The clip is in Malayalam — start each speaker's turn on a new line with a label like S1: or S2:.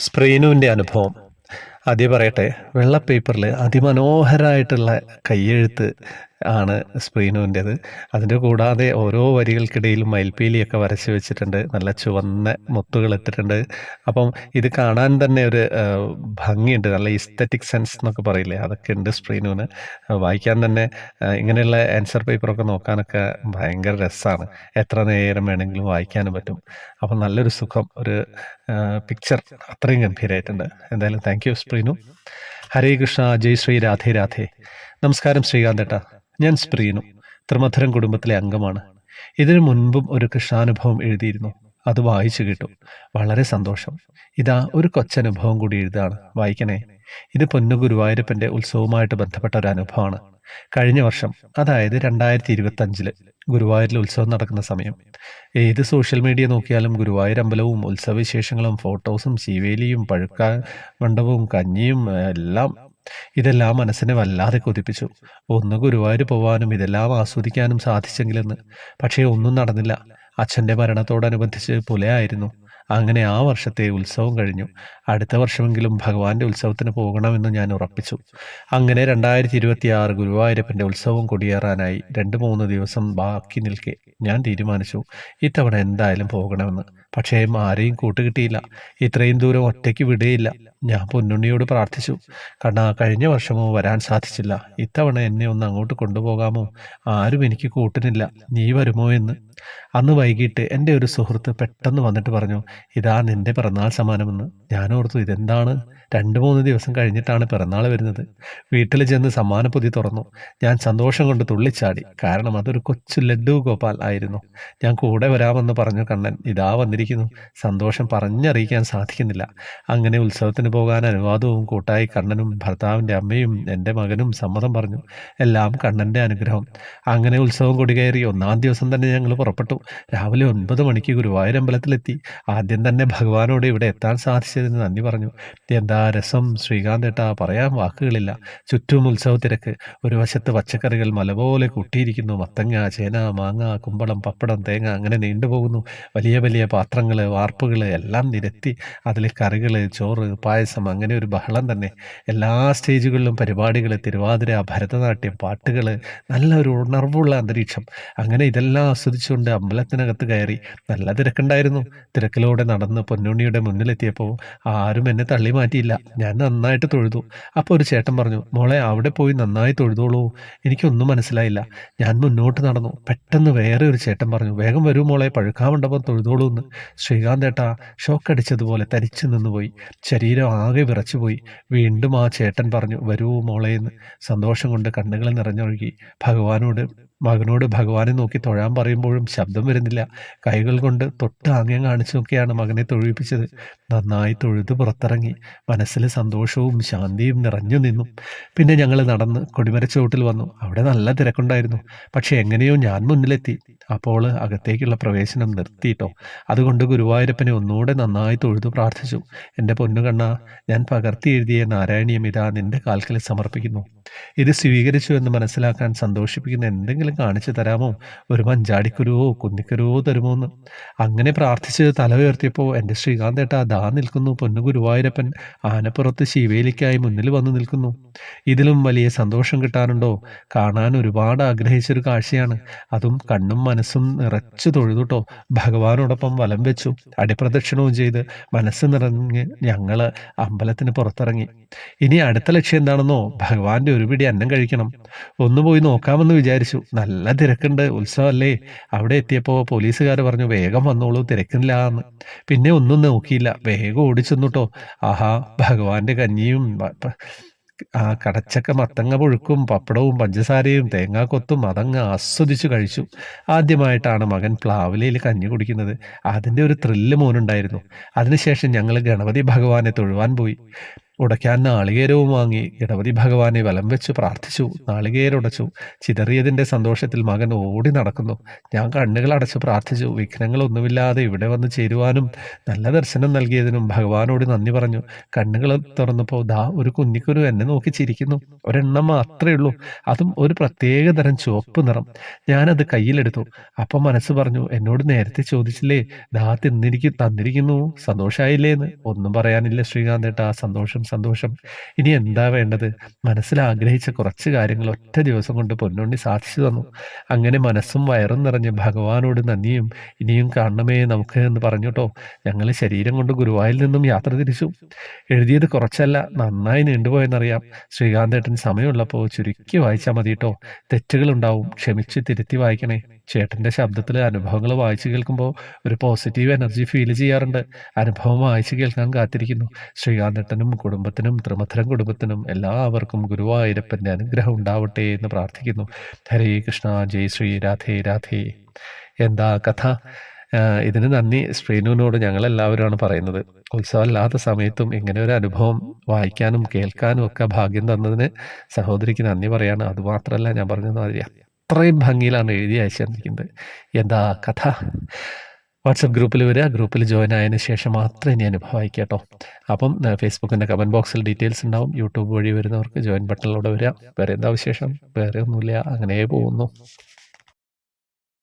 S1: സ്പ്രീനുവിൻ്റെ അനുഭവം ആദ്യം പറയട്ടെ. വെള്ള പേപ്പറിൽ അതിമനോഹരമായിട്ടുള്ള കയ്യെഴുത്ത് ആണ് സ്പ്രീനുവിൻ്റേത്. അതിൻ്റെ കൂടാതെ ഓരോ വരികൾക്കിടയിലും മയിൽപ്പീലിയൊക്കെ വരച്ച് വെച്ചിട്ടുണ്ട്. നല്ല ചുവന്ന മുത്തുകൾ ഇട്ടിട്ടുണ്ട്. അപ്പം ഇത് കാണാൻ തന്നെ ഒരു ഭംഗിയുണ്ട്. നല്ല ഇസ്തറ്റിക് സെൻസ് എന്നൊക്കെ പറയില്ലേ, അതൊക്കെ ഉണ്ട് സ്പ്രീനുവിന്. വായിക്കാൻ തന്നെ ഇങ്ങനെയുള്ള ആൻസർ പേപ്പറൊക്കെ നോക്കാനൊക്കെ ഭയങ്കര രസമാണ്. എത്ര നേരം വേണമെങ്കിലും വായിക്കാനും പറ്റും. അപ്പം നല്ലൊരു സുഖം, ഒരു പിക്ചർ അത്രയും ഗംഭീരമായിട്ടുണ്ട്. എന്തായാലും താങ്ക് യു സ്പ്രീനു. ഹരേ കൃഷ്ണ, ജയ് ശ്രീ രാധേ രാധേ. നമസ്കാരം ശ്രീകാന്തേട്ടാ, ഞാൻ സ്പ്രീനു, ത്രിമധുരം കുടുംബത്തിലെ അംഗമാണ്. ഇതിനു മുൻപും ഒരു കൃഷ്ണാനുഭവം എഴുതിയിരുന്നു. അത് വായിച്ചു കിട്ടു, വളരെ സന്തോഷം. ഇതാ ഒരു കൊച്ചനുഭവം കൂടി എഴുതാണ്, വായിക്കണേ. ഇത് പൊന്നു ഗുരുവായൂരപ്പൻ്റെ ഉത്സവവുമായിട്ട് ബന്ധപ്പെട്ട ഒരു അനുഭവമാണ്. കഴിഞ്ഞ വർഷം, അതായത് 2025 ഗുരുവായൂരിൽ ഉത്സവം നടക്കുന്ന സമയം. ഏത് സോഷ്യൽ മീഡിയ നോക്കിയാലും ഗുരുവായൂർ അമ്പലവും ഉത്സവവിശേഷങ്ങളും ഫോട്ടോസും ശീവേലിയും പഴുക്ക മണ്ഡപവും കഞ്ഞിയും ഇതെല്ലാം മനസ്സിനെ വല്ലാതെ കൊതിപ്പിച്ചു. ഒന്ന് ഗുരുവായൂർ പോവാനും ഇതെല്ലാം ആസ്വദിക്കാനും സാധിച്ചെങ്കിലെന്ന്. പക്ഷേ ഒന്നും നടന്നില്ല. അച്ഛൻ്റെ മരണത്തോടനുബന്ധിച്ച് പുലയായിരുന്നു. അങ്ങനെ ആ വർഷത്തെ ഉത്സവം കഴിഞ്ഞു. അടുത്ത വർഷമെങ്കിലും ഭഗവാന്റെ ഉത്സവത്തിന് പോകണമെന്ന് ഞാൻ ഉറപ്പിച്ചു. അങ്ങനെ 2026 ഗുരുവായൂരപ്പൻ്റെ ഉത്സവം കൊടിയേറാനായി 2-3 ദിവസം ബാക്കി നിൽക്കെ ഞാൻ തീരുമാനിച്ചു, ഇത്തവണ എന്തായാലും പോകണമെന്ന്. പക്ഷേ ആരെയും കൂട്ടുകിട്ടിയില്ല. ഇത്രയും ദൂരം ഒറ്റയ്ക്ക് വിടുകയില്ല. ഞാൻ പൊന്നുണ്ണിയോട് പ്രാർത്ഥിച്ചു, കണ്ണാ, കഴിഞ്ഞ വർഷമോ വരാൻ സാധിച്ചില്ല, ഇത്തവണ എന്നെ ഒന്ന് അങ്ങോട്ട് കൊണ്ടുപോകാമോ? ആരും എനിക്ക് കൂട്ടിനില്ല, നീ വരുമോ എന്ന്. അന്ന് വൈകിട്ട് എൻ്റെ ഒരു സുഹൃത്ത് പെട്ടെന്ന് വന്നിട്ട് പറഞ്ഞു, ഇതാ നിന്റെ പിറന്നാൾ സമ്മാനമെന്ന്. ഞാനോർത്തു, ഇതെന്താണ്? 2-3 ദിവസം കഴിഞ്ഞിട്ടാണ് പിറന്നാൾ വരുന്നത്. വീട്ടിൽ ചെന്ന് സമ്മാനപ്പൊതി തുറന്നു. ഞാൻ സന്തോഷം കൊണ്ട് തുള്ളിച്ചാടി. കാരണം അതൊരു കൊച്ചു ലഡ്ഡു ഗോപാൽ ആയിരുന്നു. ഞാൻ കൂടെ വരാമെന്ന് പറഞ്ഞു കണ്ണൻ ഇതാ വന്നിരിക്കുന്നു. സന്തോഷം പറഞ്ഞറിയിക്കാൻ സാധിക്കുന്നില്ല. അങ്ങനെ ഉത്സവത്തിന് പോകാൻ അനുവാദവും കൂട്ടായി കണ്ണനും ഭർത്താവിൻ്റെ അമ്മയും എൻ്റെ മകനും സമ്മതം പറഞ്ഞു. എല്ലാം കണ്ണൻ്റെ അനുഗ്രഹം. അങ്ങനെ ഉത്സവം കൊടികയറി 1-ാം ദിവസം തന്നെ ഞങ്ങൾ പുറപ്പെട്ടു. രാവിലെ 9 മണിക്ക് ഗുരുവായൂരമ്പലത്തിലെത്തി. ആദ്യം തന്നെ ഭഗവാനോട് ഇവിടെ എത്താൻ സാധിച്ചതിന് നന്ദി പറഞ്ഞു. എന്താ രസം ശ്രീകാന്തേട്ടാ, പറയാൻ വാക്കുകളില്ല. ചുറ്റും ഉത്സവ തിരക്ക്. ഒരു വശത്ത് പച്ചക്കറികൾ മല പോലെ കൂട്ടിയിരിക്കുന്നു. മത്തങ്ങ, ചേന, മാങ്ങ, കുമ്പളം, പപ്പടം, തേങ്ങ, അങ്ങനെ നീണ്ടുപോകുന്നു. വലിയ വലിയ പാത്രങ്ങൾ, വാർപ്പുകൾ എല്ലാം നിരത്തി അതിൽ കറികൾ, ചോറ്, പായസം, അങ്ങനെ ഒരു ബഹളം തന്നെ. എല്ലാ സ്റ്റേജുകളിലും പരിപാടികൾ, തിരുവാതിര, ഭരതനാട്യം, പാട്ടുകൾ, നല്ലൊരു ഉണർവുള്ള അന്തരീക്ഷം. അങ്ങനെ ഇതെല്ലാം ആസ്വദിച്ചുകൊണ്ട് അമ്പലത്തിനകത്ത് കയറി. നല്ല തിരക്കുണ്ടായിരുന്നു. തിരക്കിലൂടെ നടന്ന് പൊന്നുണ്ണിയുടെ മുന്നിലെത്തിയപ്പോൾ ആരും എന്നെ തള്ളി മാറ്റിയില്ല. ഞാൻ നന്നായിട്ട് തൊഴുതു. അപ്പോൾ ഒരു ചേട്ടൻ പറഞ്ഞു, മോളെ അവിടെ പോയി നന്നായി തൊഴുതോളൂ. എനിക്കൊന്നും മനസ്സിലായില്ല. ഞാൻ മുന്നോട്ട് നടന്നു. പെട്ടെന്ന് വേറെ ഒരു ചേട്ടൻ പറഞ്ഞു, വേഗം വരൂ മോളെ, പഴുക്കാമണ്ഡപം തൊഴുതോളൂ എന്ന്. ശ്രീകാന്തേട്ടാ, ഷോക്കടിച്ചതുപോലെ തരിച്ചു നിന്നുപോയി. ശരീരം ആകെ വിറച്ചുപോയി. വീണ്ടും ആ ചേട്ടൻ പറഞ്ഞു, വരൂ മോളെ എന്ന്. സന്തോഷം കൊണ്ട് കണ്ണുകൾ നിറഞ്ഞൊഴുകി. മകനോട് ഭഗവാനെ നോക്കി തൊഴാൻ പറയുമ്പോഴും ശബ്ദം വരുന്നില്ല. കൈകൾ കൊണ്ട് തൊട്ട് ആംഗ്യം കാണിച്ചൊക്കെയാണ് മകനെ തൊഴിപ്പിച്ചത്. നന്നായി തൊഴുത് പുറത്തിറങ്ങി. മനസ്സിൽ സന്തോഷവും ശാന്തിയും നിറഞ്ഞു നിന്നു. പിന്നെ ഞങ്ങൾ നടന്ന് കൊടിമരച്ചുവട്ടിൽ വന്നു. അവിടെ നല്ല തിരക്കുണ്ടായിരുന്നു. പക്ഷെ എങ്ങനെയോ ഞാൻ മുന്നിലെത്തി. അപ്പോൾ അകത്തേക്കുള്ള പ്രവേശനം നിർത്തിയിട്ടോ. അതുകൊണ്ട് ഗുരുവായൂരപ്പനെ ഒന്നുകൂടെ നന്നായി തൊഴുതു പ്രാർത്ഥിച്ചു. എൻ്റെ പൊന്നുകണ്ണ, ഞാൻ പകർത്തി എഴുതിയ നാരായണീയം ഇതാ നിന്റെ കാൽക്കൽ സമർപ്പിക്കുന്നു. ഇത് സ്വീകരിച്ചു എന്ന് മനസ്സിലാക്കാൻ സന്തോഷിപ്പിക്കുന്ന എന്തെങ്കിലും കാണിച്ചു തരാമോ? ഒരു മഞ്ചാടിക്കുരുവോ കുന്നിക്കുരുവോ തരുമോ എന്ന്. അങ്ങനെ പ്രാർത്ഥിച്ച് തല ഉയർത്തിയപ്പോൾ എൻ്റെ ശ്രീകാന്തേട്ടാ, ദാ നിൽക്കുന്നു പൊന്നു ഗുരുവായൂരപ്പൻ. ആനപ്പുറത്ത് ശിവേലിക്കായി മുന്നിൽ വന്നു നിൽക്കുന്നു. ഇതിലും വലിയ സന്തോഷം കിട്ടാനുണ്ടോ? കാണാൻ ഒരുപാട് ആഗ്രഹിച്ചൊരു കാഴ്ചയാണ്. അതും കണ്ണും മനസ്സും നിറച്ചു തൊഴുതുട്ടോ. ഭഗവാനോടൊപ്പം വലം വെച്ചു. അടിപ്രദക്ഷിണവും ചെയ്ത് മനസ്സ് നിറഞ്ഞ് ഞങ്ങൾ അമ്പലത്തിന് പുറത്തിറങ്ങി. ഇനി അടുത്ത ലക്ഷ്യം എന്താണെന്നോ? ഭഗവാന്റെ ഒരു പിടി അന്നം കഴിക്കണം. ഒന്ന് പോയി നോക്കാമെന്ന് വിചാരിച്ചു. നല്ല തിരക്കുണ്ട്, ഉത്സവമല്ലേ. അവിടെ എത്തിയപ്പോൾ പോലീസുകാർ പറഞ്ഞു, വേഗം വന്നോളൂ, തിരക്കില്ല എന്ന്. പിന്നെ ഒന്നും നോക്കിയില്ല, വേഗം ഓടിച്ചെന്നുട്ടോ. ആഹാ, ഭഗവാന്റെ കഞ്ഞിയും കടച്ചക്ക മത്തങ്ങ പുഴുക്കും പപ്പടവും പഞ്ചസാരയും തേങ്ങാക്കൊത്തും അതങ്ങ് ആസ്വദിച്ചു കഴിച്ചു. ആദ്യമായിട്ടാണ് മകൻ പ്ലാവിലയിൽ കഞ്ഞി കുടിക്കുന്നത്. അതിൻ്റെ ഒരു ത്രില്ല് മോനുണ്ടായിരുന്നു. അതിനുശേഷം ഞങ്ങൾ ഗണപതി ഭഗവാനെ തൊഴുവാൻ പോയി. ഉടയ്ക്കാൻ നാളികേരവും വാങ്ങി ഗണപതി ഭഗവാനെ വലം വെച്ച് പ്രാർത്ഥിച്ചു. നാളികേരുടച്ചു. ചിതറിയതിൻ്റെ സന്തോഷത്തിൽ മകൻ ഓടി നടക്കുന്നു. ഞാൻ കണ്ണുകൾ അടച്ച് പ്രാർത്ഥിച്ചു. വിഘ്നങ്ങളൊന്നുമില്ലാതെ ഇവിടെ വന്ന് ചേരുവാനും നല്ല ദർശനം നൽകിയതിനും ഭഗവാനോട് നന്ദി പറഞ്ഞു. കണ്ണുകൾ തുറന്നപ്പോൾ ദാ ഒരു കുഞ്ഞിക്കുരു എന്നെ നോക്കി ചിരിക്കുന്നു. ഒരെണ്ണം മാത്രമേ ഉള്ളൂ, അതും ഒരു പ്രത്യേക തരം ചുവപ്പ് നിറം. ഞാനത് കയ്യിലെടുത്തു. അപ്പം മനസ്സ് പറഞ്ഞു, എന്നോട് നേരത്തെ ചോദിച്ചില്ലേ, ദാ തന്നിരിക്കുന്നു, സന്തോഷായില്ലേന്ന്. ഒന്നും പറയാനില്ല ശ്രീകാന്തേട്ടാ, സന്തോഷം സന്തോഷം. ഇനി എന്താ വേണ്ടത്? മനസ്സിൽ ആഗ്രഹിച്ച കുറച്ച് കാര്യങ്ങൾ ഒറ്റ ദിവസം കൊണ്ട് പൊന്നുണ്ണി സാധിച്ചു തന്നു. അങ്ങനെ മനസ്സും വയറും നിറഞ്ഞ് ഭഗവാനോട് നന്ദിയും ഇനിയും കാണണമേ നമുക്ക് എന്ന് പറഞ്ഞുട്ടോ ഞങ്ങൾ ശരീരം കൊണ്ട് ഗുരുവായൂരിൽ നിന്നും യാത്ര തിരിച്ചു. എഴുതിയത് കുറച്ചല്ല, നന്നായി നീണ്ടുപോയെന്നറിയാം. ശ്രീകാന്തേട്ടൻ സമയമുള്ളപ്പോൾ ചുരുക്കി വായിച്ചാൽ മതി കേട്ടോ. തെറ്റുകളുണ്ടാവും, ക്ഷമിച്ച് തിരുത്തി വായിക്കണേ. ചേട്ടൻ്റെ ശബ്ദത്തിൽ അനുഭവങ്ങൾ വായിച്ചു കേൾക്കുമ്പോൾ ഒരു പോസിറ്റീവ് എനർജി ഫീൽ ചെയ്യാറുണ്ട്. അനുഭവം വായിച്ചു കേൾക്കാൻ കാത്തിരിക്കുന്നു. ശ്രീകാന്തേട്ടനും കുടുംബത്തിനും ത്രിമധുരം കുടുംബത്തിനും എല്ലാവർക്കും ഗുരുവായൂരപ്പൻ്റെ അനുഗ്രഹം ഉണ്ടാവട്ടെ എന്ന് പ്രാർത്ഥിക്കുന്നു. ഹരേ കൃഷ്ണ, ജയ് ശ്രീ, രാധേ രാധേ. എന്താ കഥ? ഇതിന് നന്ദി ശ്രീനുവിനോട് ഞങ്ങളെല്ലാവരുമാണ് പറയുന്നത്. ഉത്സവമല്ലാത്ത സമയത്തും ഇങ്ങനെ ഒരു അനുഭവം വായിക്കാനും കേൾക്കാനും ഒക്കെ ഭാഗ്യം തന്നതിന് സഹോദരിക്ക് നന്ദി പറയാണ്. അതുമാത്രമല്ല, ഞാൻ പറഞ്ഞത് മാതിരി അത്രയും ഭംഗിയിലാണ് എഴുതി അയച്ചു തന്നിരിക്കുന്നത്. എന്താ കഥ? വാട്സപ്പ് ഗ്രൂപ്പിൽ വരിക, ഗ്രൂപ്പിൽ ജോയിൻ ആയതിനു ശേഷം മാത്രമേ ഇനി അനുഭവം വായിക്കാട്ടോ. അപ്പം ഫേസ്ബുക്കിൻ്റെ കമൻറ്റ് ബോക്സിൽ ഡീറ്റെയിൽസ് ഉണ്ടാവും. യൂട്യൂബ് വഴി വരുന്നവർക്ക് ജോയിൻ ബട്ടണിലൂടെ വരിക. വേറെ എന്താ വിശേഷം? വേറെ ഒന്നുമില്ല, അങ്ങനെ പോകുന്നു.